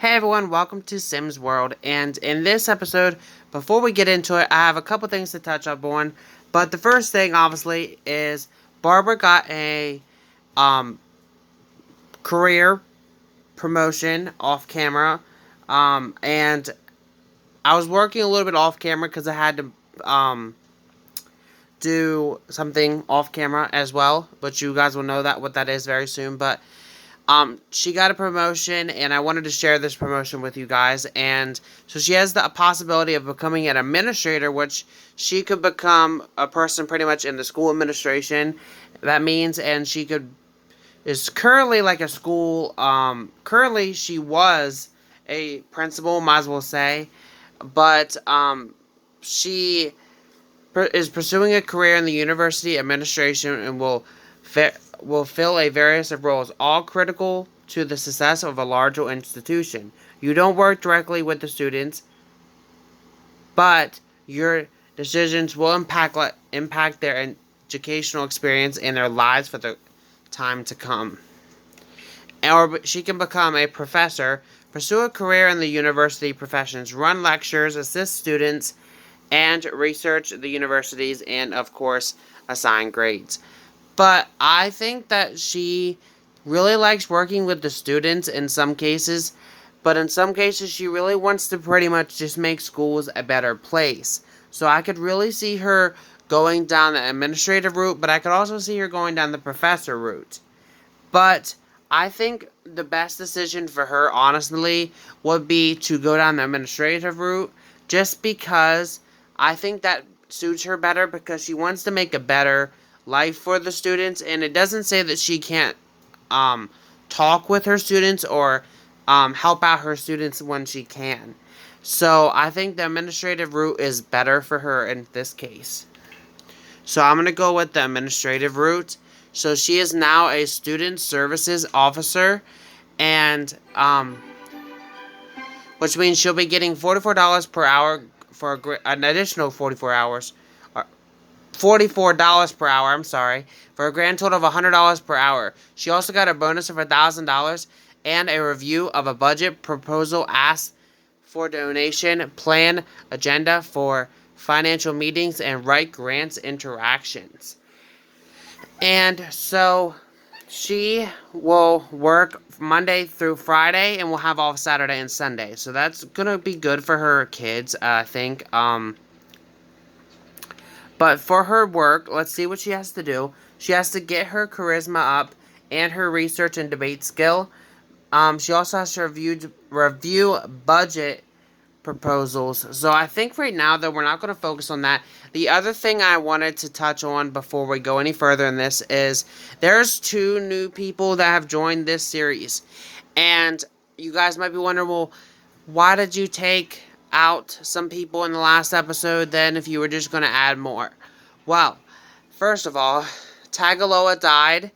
Hey everyone, welcome to Sims World, and in this episode, before we get into it, I have a couple things to touch up on, but the first thing, obviously, is Barbara got a, um, career promotion off camera, and I was working a little bit off camera because I had to, do something off camera as well, but you guys will know what that is very soon, but she got a promotion, and I wanted to share this promotion with you guys. And so she has the possibility of becoming an administrator, which she could become a person pretty much in the school administration. That means, and she could is currently like a school. Currently she was a principal, might as well say, but she is pursuing a career in the university administration and will fill a various of roles, all critical to the success of a larger institution. You don't work directly with the students, but your decisions will impact their educational experience and their lives for the time to come. Or she can become a professor, pursue a career in the university professions, run lectures, assist students, and research the universities, and of course, assign grades. But I think that she really likes working with the students in some cases, but in some cases, she really wants to pretty much just make schools a better place. So I could really see her going down the administrative route, but I could also see her going down the professor route. But I think the best decision for her, honestly, would be to go down the administrative route, just because I think that suits her better, because she wants to make a better life for the students. And it doesn't say that she can't talk with her students or help out her students when she can. So I think the administrative route is better for her in this case. So I'm going to go with the administrative route. So she is now a student services officer, and which means she'll be getting $44 per hour for an additional 44 hours. $44 per hour, I'm sorry, for a grand total of $100 per hour. She also got a bonus of $1,000 and a review of a budget proposal asked for donation, plan agenda for financial meetings, and write grants interactions. And so she will work Monday through Friday and will have off Saturday and Sunday. So that's going to be good for her kids, I think. But for her work, let's see what she has to do. She has to get her charisma up and her research and debate skill. She also has to review budget proposals. So I think right now that we're not going to focus on that. The other thing I wanted to touch on before we go any further in this is there's 2 new people that have joined this series. And you guys might be wondering, well, why did you take out some people in the last episode then if you were just going to add more? Well, first of all, Tagaloa died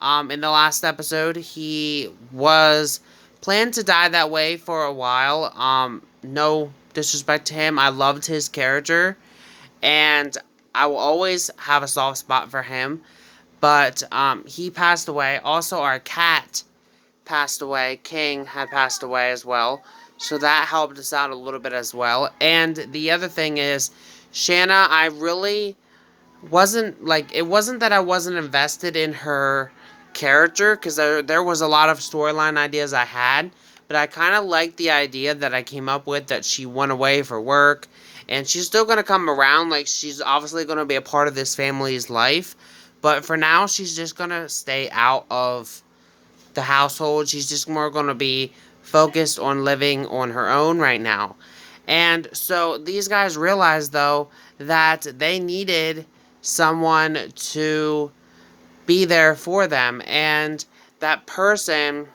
in the last episode. He was planned to die that way for a while. No disrespect to him. I loved his character, and I will always have a soft spot for him. But he passed away. Also, our cat passed away. King had passed away as well. So that helped us out a little bit as well. And the other thing is, Shanna, I really wasn't, like, it wasn't that I wasn't invested in her character, because there was a lot of storyline ideas I had, but I kind of liked the idea that I came up with, that she went away for work, and she's still going to come around, like, she's obviously going to be a part of this family's life, but for now, she's just going to stay out of the household. She's just more going to be focused on living on her own right now. And so these guys realized, though, that they needed someone to be there for them, and that person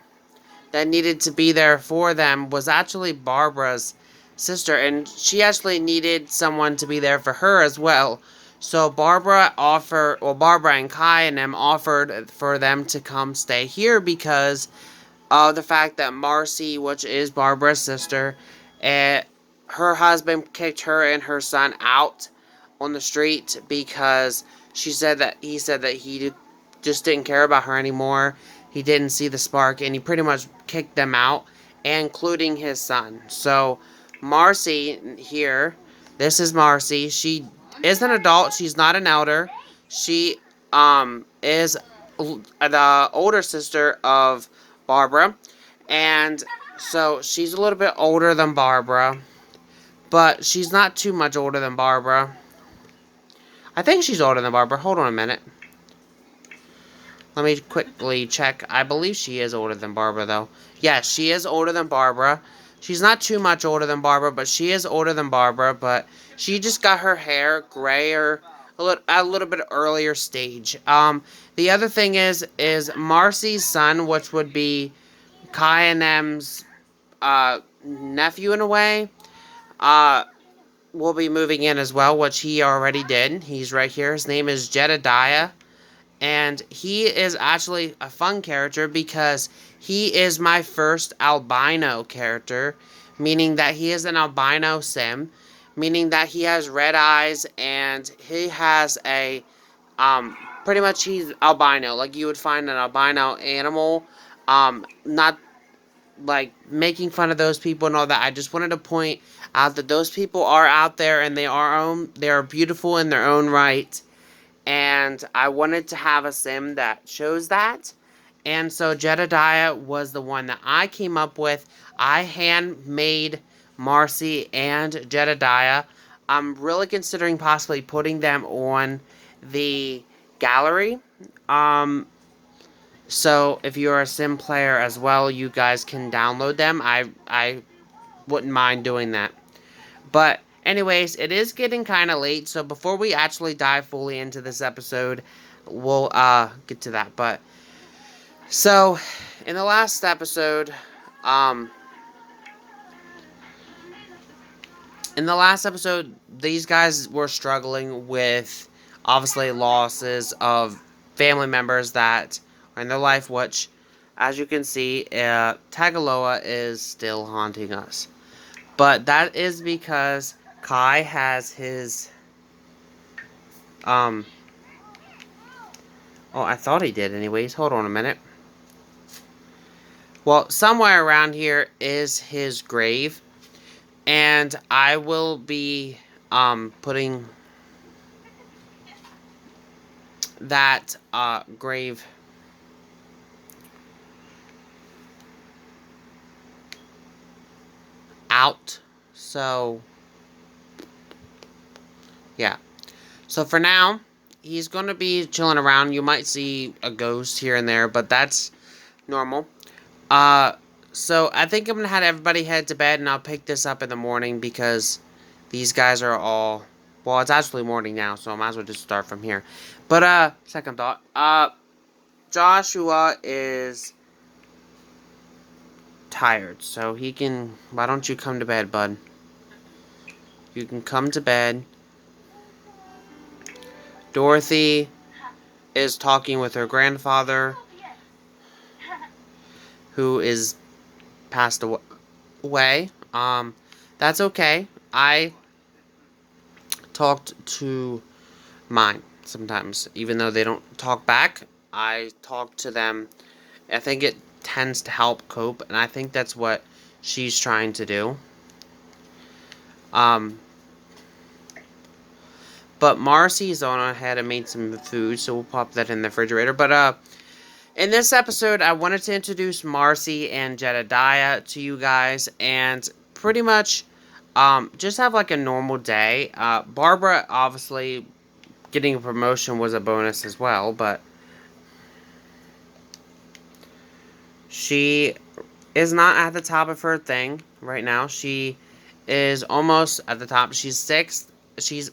that needed to be there for them was actually Barbara's sister, and she actually needed someone to be there for her as well. So Barbara and Kai and them offered for them to come stay here because of the fact that Marcy, which is Barbara's sister, her husband kicked her and her son out on the street because he said that he just didn't care about her anymore. He didn't see the spark, and he pretty much kicked them out. including his son. So, Marcy here, this is Marcy. She is an adult. She's not an elder. She is the older sister of Barbara, and so she's a little bit older than Barbara, but she's not too much older than Barbara. I think she's older than Barbara. Hold on a minute. Let me quickly check. I believe she is older than Barbara, though. Yes, she is older than Barbara. She's not too much older than Barbara, but she is older than Barbara. But she just got her hair grayer a little bit earlier stage. The other thing is Marcy's son, which would be Kai and M's nephew in a way, will be moving in as well, which he already did. He's right here. His name is Jedediah. And he is actually a fun character because he is my first albino character, meaning that he is an albino sim, meaning that he has red eyes and he has a, pretty much he's albino, like you would find an albino animal, not like making fun of those people and all that. I just wanted to point out that those people are out there and they are beautiful in their own right, and I wanted to have a sim that shows that. And so Jedediah was the one that I came up with. I handmade Marcy and Jedediah. I'm really considering possibly putting them on the gallery. So if you're a sim player as well, you guys can download them. I wouldn't mind doing that. But anyways, it is getting kind of late, so before we actually dive fully into this episode, we'll get to that. But so in the last episode, um these guys were struggling with obviously losses of family members that are in their life, which as you can see, Tagaloa is still haunting us. But that is because Kai has his, oh, I thought he did anyways. Hold on a minute. Well, somewhere around here is his grave. And I will be, putting that, grave out. So, yeah. So for now, he's going to be chilling around. You might see a ghost here and there, but that's normal. So I think I'm going to have everybody head to bed, and I'll pick this up in the morning because these guys are all... Well, it's actually morning now, so I might as well just start from here. But, second thought. Joshua is tired, so he can... Why don't you come to bed, bud? You can come to bed. Dorothy is talking with her grandfather, who is passed away. That's okay. I talked to mine sometimes, even though they don't talk back. I talk to them. I think it tends to help cope, and I think that's what she's trying to do. But Marcy's on ahead and made some food, so we'll pop that in the refrigerator. But, in this episode, I wanted to introduce Marcy and Jedediah to you guys, and pretty much, just have like a normal day. Barbara, obviously, getting a promotion was a bonus as well, but she is not at the top of her thing right now. She is almost at the top. She's sixth.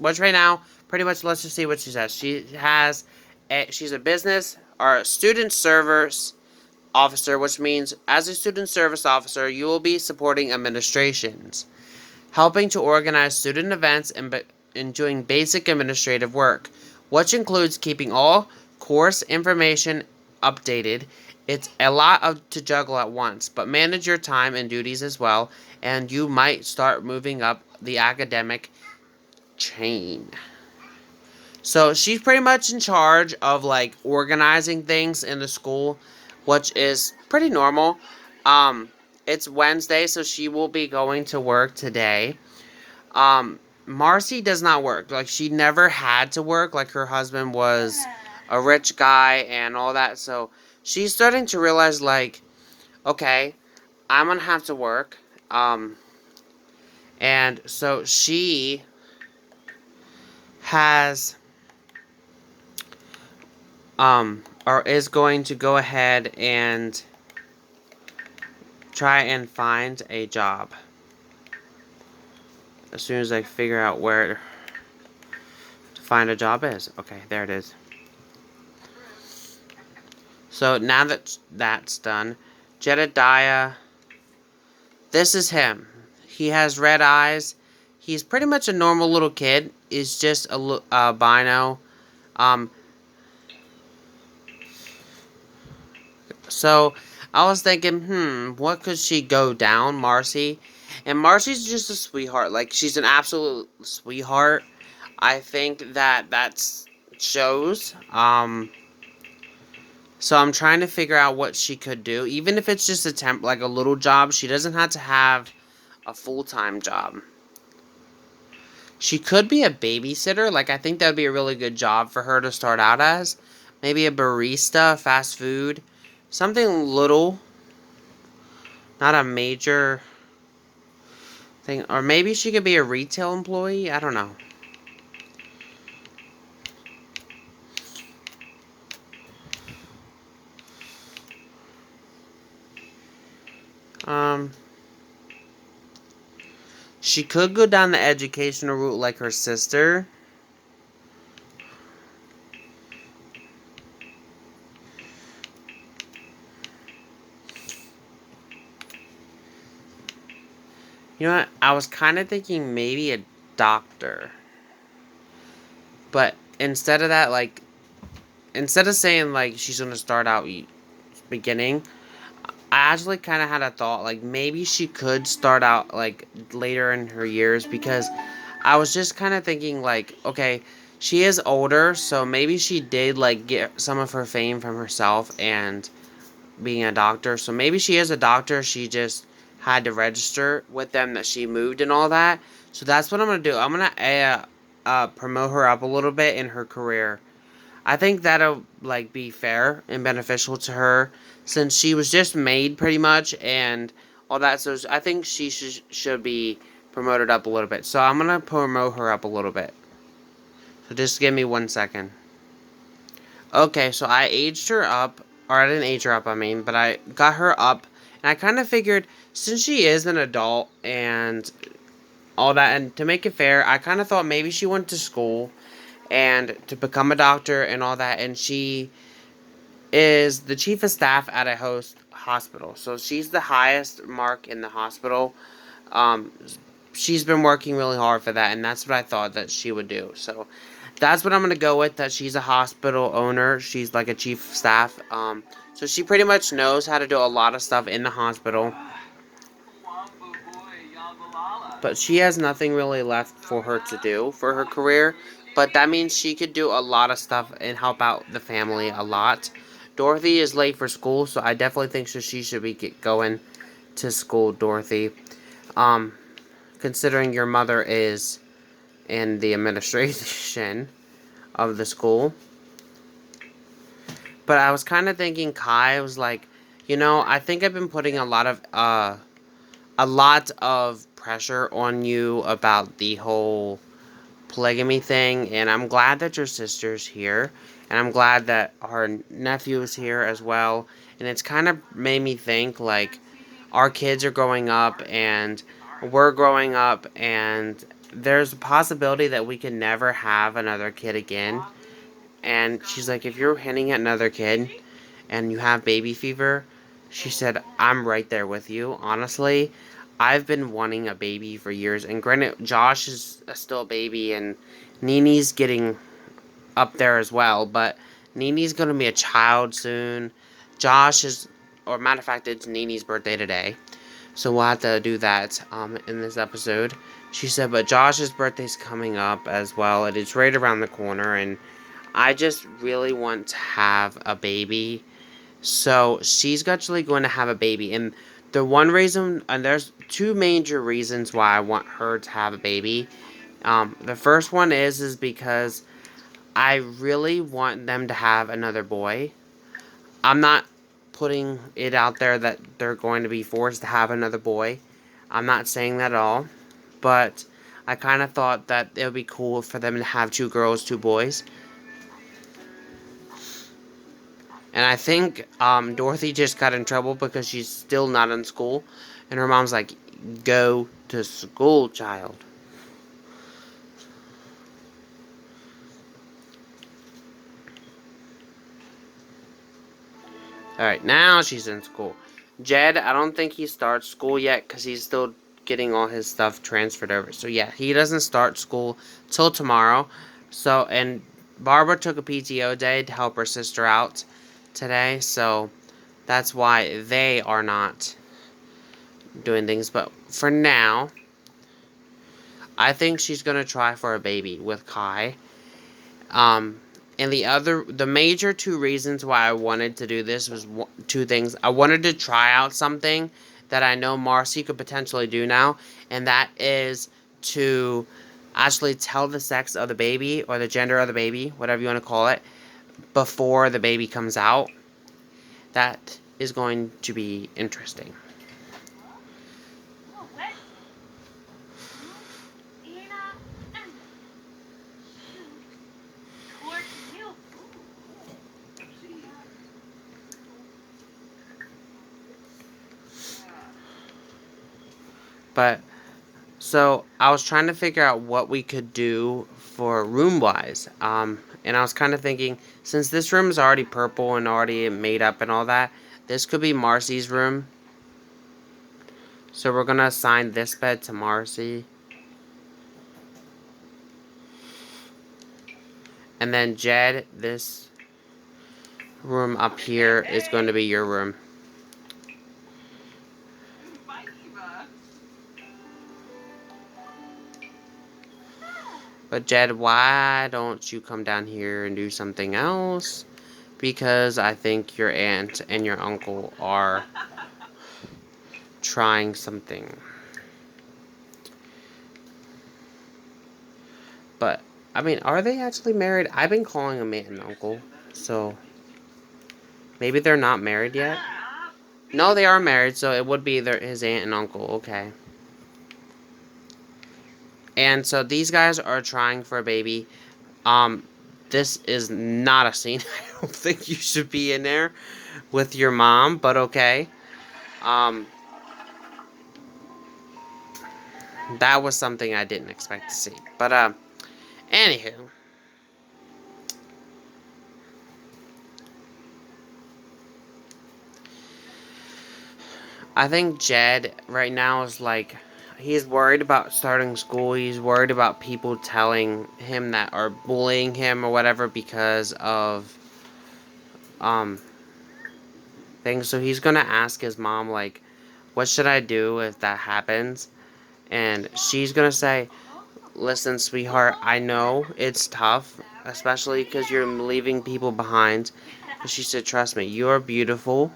Which right now, pretty much, let's just see what she says. She's a business or a student service officer, which means as a student service officer, you will be supporting administrations, helping to organize student events and doing basic administrative work, which includes keeping all course information updated. It's a lot to juggle at once, but manage your time and duties as well, and you might start moving up the academic chain. So she's pretty much in charge of like organizing things in the school, which is pretty normal. It's Wednesday, so she will be going to work today. Marcy does not work. Like, she never had to work. Like, her husband was a rich guy and all that. So she's starting to realize, like, okay, I'm gonna have to work. And so she has, or is going to go ahead and try and find a job. As soon as I figure out where to find a job is. Okay, there it is. So now that that's done, Jedediah, this is him. He has red eyes. He's pretty much a normal little kid. He's just a albino. Um, so I was thinking, what could she go down, Marcy? And Marcy's just a sweetheart. Like, she's an absolute sweetheart. I think that shows. So I'm trying to figure out what she could do. Even if it's just a temp, like a little job, she doesn't have to have a full-time job. She could be a babysitter. Like, I think that would be a really good job for her to start out as. Maybe a barista, fast food. Something little. Not a major thing. Or maybe she could be a retail employee. I don't know. She could go down the educational route like her sister. You know what? I was kind of thinking maybe a doctor. But instead of that, like, instead of saying, like, she's going to start out beginning, I actually kind of had a thought, like, maybe she could start out, like, later in her years, because I was just kind of thinking, like, okay, she is older, so maybe she did, like, get some of her fame from herself and being a doctor, so maybe she is a doctor, she just had to register with them that she moved and all that, so that's what I'm going to do. I'm going to promote her up a little bit in her career. I think that'll, like, be fair and beneficial to her, since she was just made pretty much and all that. So I think she should be promoted up a little bit. So I'm gonna promote her up a little bit. So just give me 1 second. Okay, so I aged her up, or I didn't age her up, I mean, but I got her up, and I kind of figured since she is an adult and all that, and to make it fair, I kind of thought maybe she went to school and to become a doctor and all that, and she is the chief of staff at a hospital. So she's the highest mark in the hospital. Um, she's been working really hard for that, and that's what I thought that she would do. So that's what I'm going to go with, that she's a hospital owner. She's like a chief of staff. So she pretty much knows how to do a lot of stuff in the hospital. But she has nothing really left for her to do for her career. But that means she could do a lot of stuff and help out the family a lot. Dorothy is late for school, so I definitely think she should be going to school, Dorothy. Um, Considering your mother is in the administration of the school. But I was kind of thinking Kai was like, I think I've been putting a lot of pressure on you about the whole polygamy thing, and I'm glad that your sister's here, and I'm glad that our nephew is here as well, and it's kind of made me think, like, our kids are growing up, and we're growing up, and there's a possibility that we can never have another kid again, and she's like, if you're hinting at another kid, and you have baby fever, she said, I'm right there with you, honestly. I've been wanting a baby for years, and granted, Josh is still a baby, and Nini's getting up there as well, but Nini's going to be a child soon. Josh is, or matter of fact, it's Nini's birthday today, so we'll have to do that in this episode. She said, but Josh's birthday's coming up as well, and it's right around the corner, and I just really want to have a baby. So she's actually going to have a baby, and The one reason, and there's two major reasons why I want her to have a baby. The first one is because I really want them to have another boy. I'm not putting it out there that they're going to be forced to have another boy. I'm not saying that at all. But I kind of thought that it would be cool for them to have two girls, two boys. And I think Dorothy just got in trouble because she's still not in school. And her mom's like, go to school, child. Alright, now she's in school. Jed, I don't think he starts school yet because he's still getting all his stuff transferred over. So yeah, he doesn't start school till tomorrow. So, and Barbara took a PTO day to help her sister out today. So that's why they are not doing things. But for now, I think she's going to try for a baby with Kai. Um, and the major two reasons why I wanted to do this was two things. I wanted to try out something that I know Marcy could potentially do now, and that is to actually tell the sex of the baby or the gender of the baby, whatever you want to call it, before the baby comes out. That is going to be interesting. But so I was trying to figure out what we could do for room wise. And I was kind of thinking, since this room is already purple and already made up and all that, this could be Marcy's room. So we're gonna assign this bed to Marcy. And then Jed, this room up here is going to be your room. But Jed, why don't you come down here and do something else? Because I think your aunt and your uncle are trying something. But, I mean, are they actually married? I've been calling them aunt and uncle. So, maybe they're not married yet? No, they are married, so it would be his aunt and uncle. Okay. And so these guys are trying for a baby. This is not a scene I don't think you should be in there with your mom, but okay. That was something I didn't expect to see. But, anywho. I think Jed right now is like, he's worried about starting school. He's worried about people telling him that or bullying him or whatever because of things. So he's gonna ask his mom like, what should I do if that happens? And she's gonna say, listen, sweetheart, I know it's tough, especially because you're leaving people behind. But she said, trust me, you're beautiful,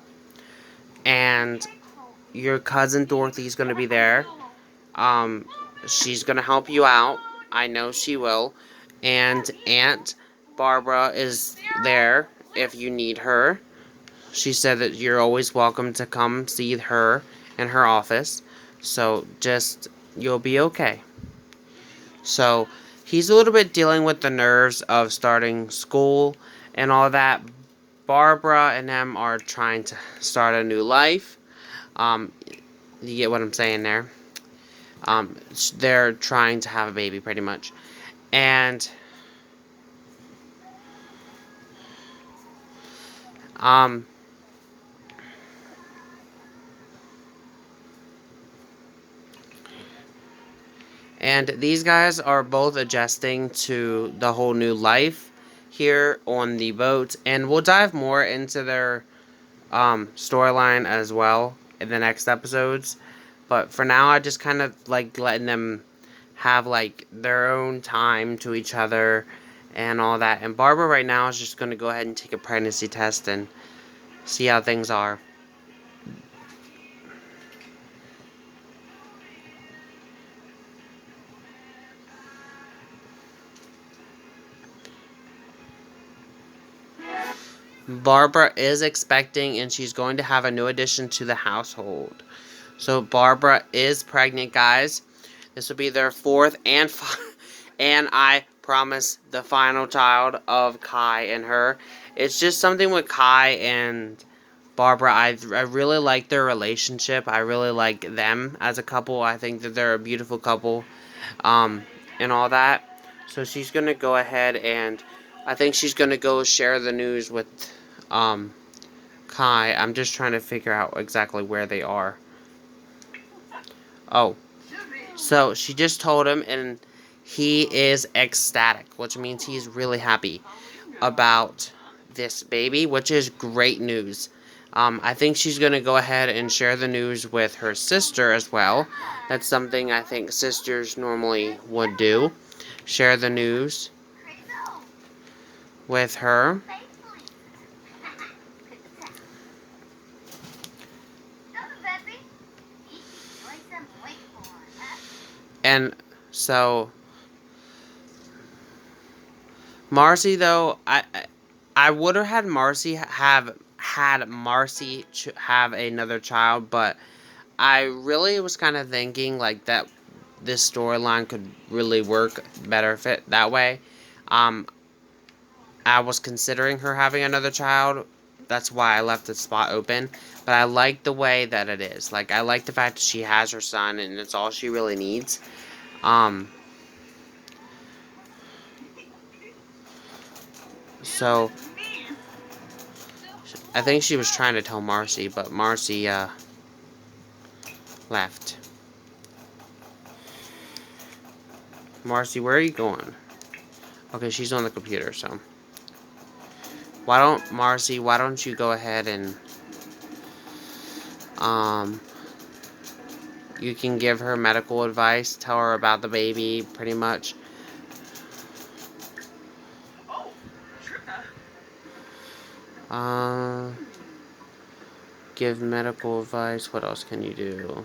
and your cousin Dorothy's gonna be there. Um, she's gonna help you out. I know she will. And Aunt Barbara is there if you need her. She said that you're always welcome to come see her in her office. So just, you'll be okay. So he's a little bit dealing with the nerves of starting school and all that. Barbara and them are trying to start a new life. You get what I'm saying there? They're trying to have a baby, pretty much. And, um, and these guys are both adjusting to the whole new life here on the boat. And we'll dive more into their, storyline as well in the next episodes. But for now, I just kind of like letting them have like their own time to each other and all that. And Barbara right now is just going to go ahead and take a pregnancy test and see how things are. Barbara is expecting, and she's going to have a new addition to the household. So Barbara is pregnant, guys. This will be their fourth and I promise the final child of Kai and her. It's just something with Kai and Barbara. I really like their relationship. I really like them as a couple. I think that they're a beautiful couple, and all that. So she's gonna go ahead and I think she's gonna go share the news with um, Kai. I'm just trying to figure out exactly where they are. Oh, so she just told him, and he is ecstatic, which means he's really happy about this baby, which is great news. I think she's going to go ahead and share the news with her sister as well. That's something I think sisters normally would do. Share the news with her. And so Marcy, though, I would have had Marcy have another child, but I really was kind of thinking like that this storyline could really work better fit that way. Um, I was considering her having another child. That's why I left the spot open. But I like the way that it is. Like, I like the fact that she has her son, and it's all she really needs. Um, so I think she was trying to tell Marcy, but Marcy left. Marcy, where are you going? Okay, she's on the computer, so. Marcy, why don't you go ahead and, you can give her medical advice, tell her about the baby, pretty much. Give medical advice, what else can you do?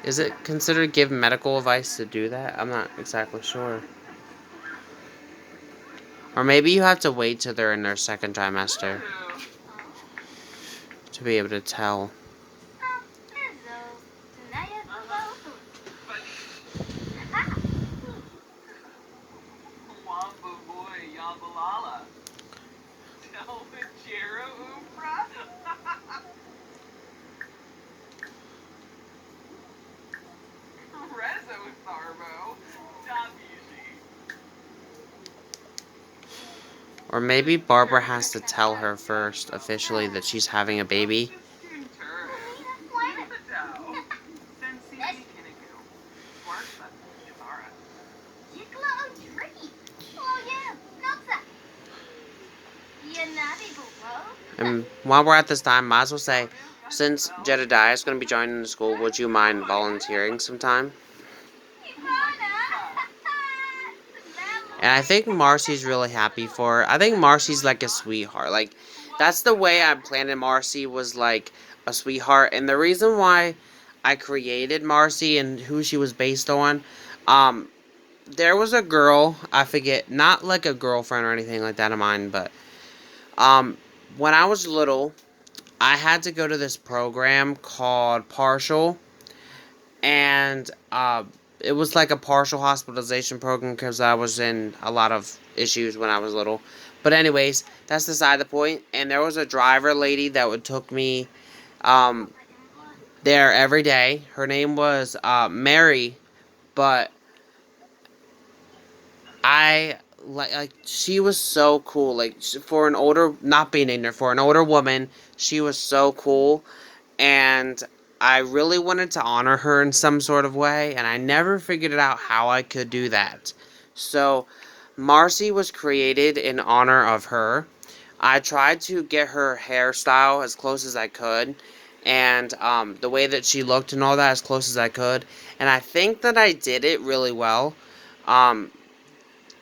Is it considered give medical advice to do that? I'm not exactly sure. Or maybe you have to wait till they're in their second trimester to be able to tell. Or maybe Barbara has to tell her first, officially, that she's having a baby. And while we're at this time, might as well say, since Jedediah is going to be joining the school, would you mind volunteering sometime? And I think Marcy's really happy for her. I think Marcy's like a sweetheart. Like, that's the way I planned Marcy, was like a sweetheart. And the reason why I created Marcy and who she was based on, there was a girl, I forget, not like a girlfriend or anything like that of mine, but when I was little, I had to go to this program called Partial, and it was like a partial hospitalization program because I was in a lot of issues when I was little. But anyways, that's beside the point. And there was a driver lady that would took me there every day. Her name was Mary, but I like she was so cool. Like, for an older, not being ignorant, for an older woman, she was so cool, and I really wanted to honor her in some sort of way, and I never figured it out how I could do that. So, Marcy was created in honor of her. I tried to get her hairstyle as close as I could, and the way that she looked and all that as close as I could, and I think that I did it really well.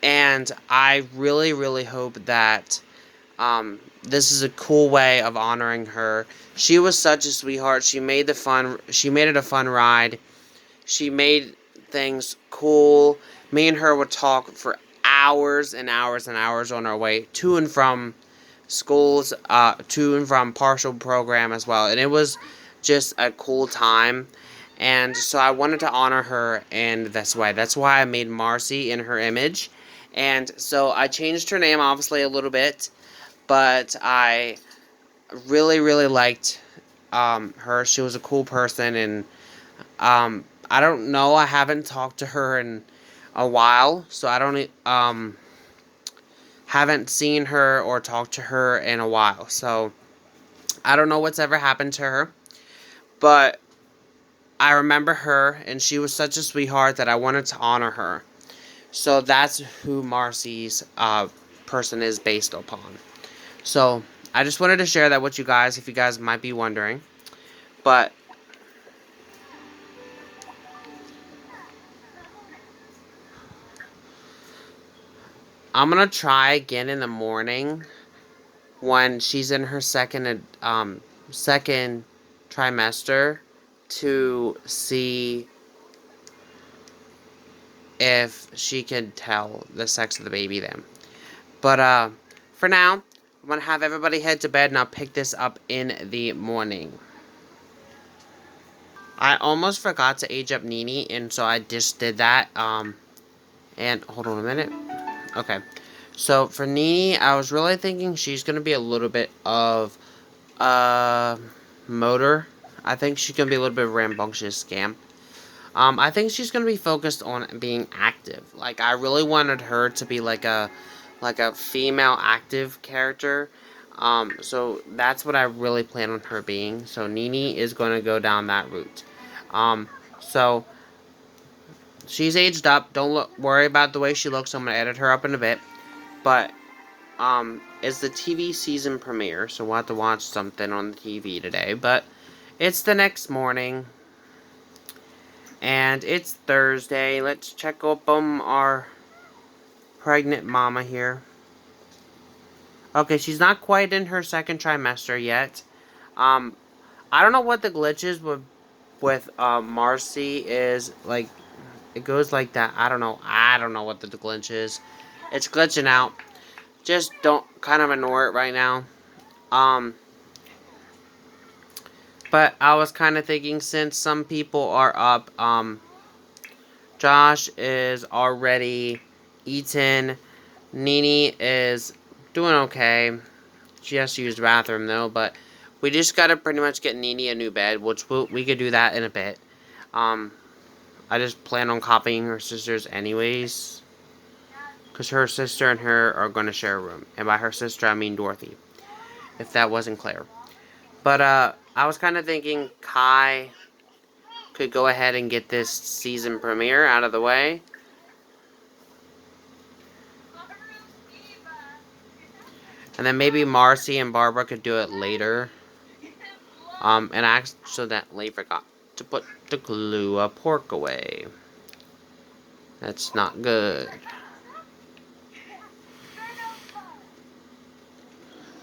And I really, really hope that this is a cool way of honoring her. She was such a sweetheart. She made it a fun ride. She made things cool. Me and her would talk for hours and hours and hours on our way to and from schools, to and from partial program as well. And it was just a cool time. And so I wanted to honor her in this way. That's why I made Marcy in her image. And so I changed her name, obviously, a little bit. But I really, really liked her. She was a cool person. And I don't know. I haven't talked to her in a while. So I don't haven't seen her or talked to her in a while. So I don't know what's ever happened to her. But I remember her, and she was such a sweetheart that I wanted to honor her. So that's who Marcy's person is based upon. So I just wanted to share that with you guys, if you guys might be wondering. But I'm going to try again in the morning when she's in her second trimester to see if she can tell the sex of the baby then. But for now, I'm going to have everybody head to bed, and I'll pick this up in the morning. I almost forgot to age up Nini, and so I just did that. And hold on a minute. Okay. So for Nini, I was really thinking she's going to be a little bit of motor. I think she's going to be a little bit of rambunctious scamp. I think she's going to be focused on being active. Like, I really wanted her to be like a female active character. So that's what I really plan on her being. So Nini is going to go down that route. So she's aged up. Don't worry about the way she looks. I'm going to edit her up in a bit. But it's the TV season premiere, so we'll have to watch something on the TV today. But it's the next morning, and it's Thursday. Let's check up on our pregnant mama here. Okay, she's not quite in her second trimester yet. I don't know what the glitch is with Marcy is. Like, it goes like that. I don't know. I don't know what the glitch is. It's glitching out. Just don't kind of ignore it right now. But I was kind of thinking, since some people are up, Josh is already eaten. Nini is doing okay. She has to use the bathroom though, but we just gotta pretty much get Nini a new bed, which we could do that in a bit. I just plan on copying her sisters anyways, because her sister and her are going to share a room. And by her sister, I mean Dorothy, if that wasn't clear. But I was kind of thinking Kai could go ahead and get this season premiere out of the way. And then maybe Marcy and Barbara could do it later. And I accidentally forgot to put the Kahlua pork away. That's not good.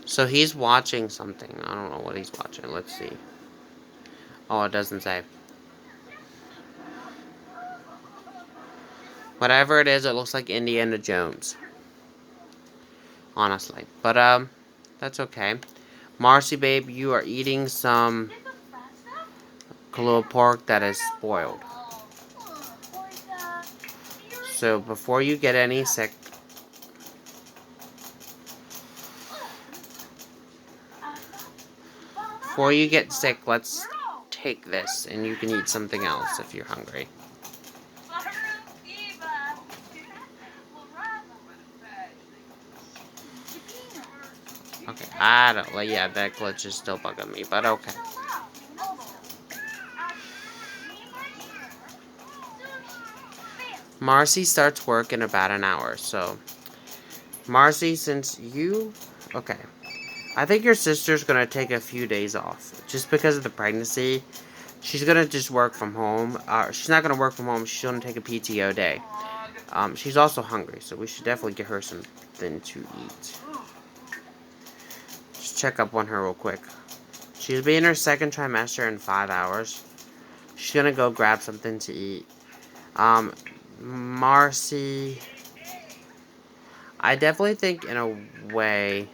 So he's watching something. I don't know what he's watching. Let's see. Oh, it doesn't say. Whatever it is, it looks like Indiana Jones. Honestly. But, that's okay. Marcy, babe, you are eating some Kahlua pork that is spoiled. So, before you get any sick, let's take this, and you can eat something else if you're hungry. Okay, I don't, well, yeah, that glitch is still bugging me, but okay. Marcy starts work in about an hour, so Marcy, since you, okay, I think your sister's gonna take a few days off, just because of the pregnancy. She's gonna just work from home. She's not gonna work from home, she's gonna take a PTO day. She's also hungry, so we should definitely get her something to eat. check up on her real quick. She'll be in her second trimester in 5 hours. She's gonna go grab something to eat. Marcy, I definitely think in a way,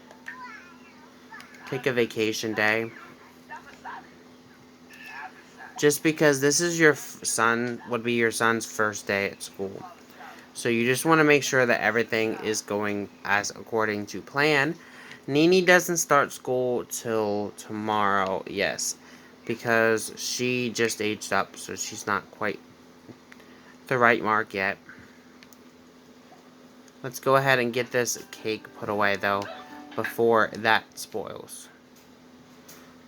take a vacation day. Just because this is your son, would be your son's first day at school. So you just want to make sure that everything is going as according to plan. Nini doesn't start school till tomorrow, yes. Because she just aged up, so she's not quite the right mark yet. Let's go ahead and get this cake put away, though, before that spoils.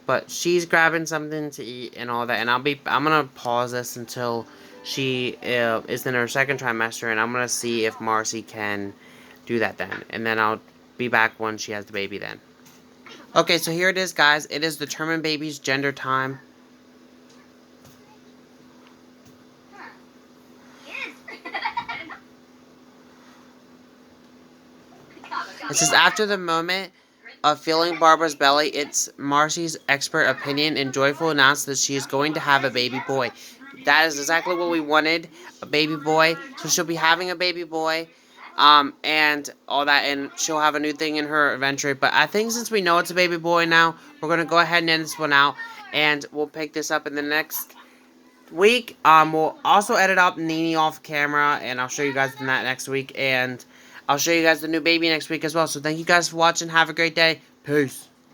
But she's grabbing something to eat and all that, and I'm gonna pause this until she is in her second trimester, and I'm gonna see if Marcy can do that then, and then I'll be back when she has the baby then. Okay, so here it is, guys. It is determined baby's gender time. It says, after the moment of feeling Barbara's belly, it's Marcy's expert opinion and joyful announcement that she is going to have a baby boy. That is exactly what we wanted, a baby boy. So she'll be having a baby boy, and all that, and she'll have a new thing in her adventure. But I think since we know it's a baby boy now, we're going to go ahead and end this one out, and we'll pick this up in the next week. We'll also edit up Nini off camera, and I'll show you guys that next week, and I'll show you guys the new baby next week as well. So thank you guys for watching. Have a great day. Peace.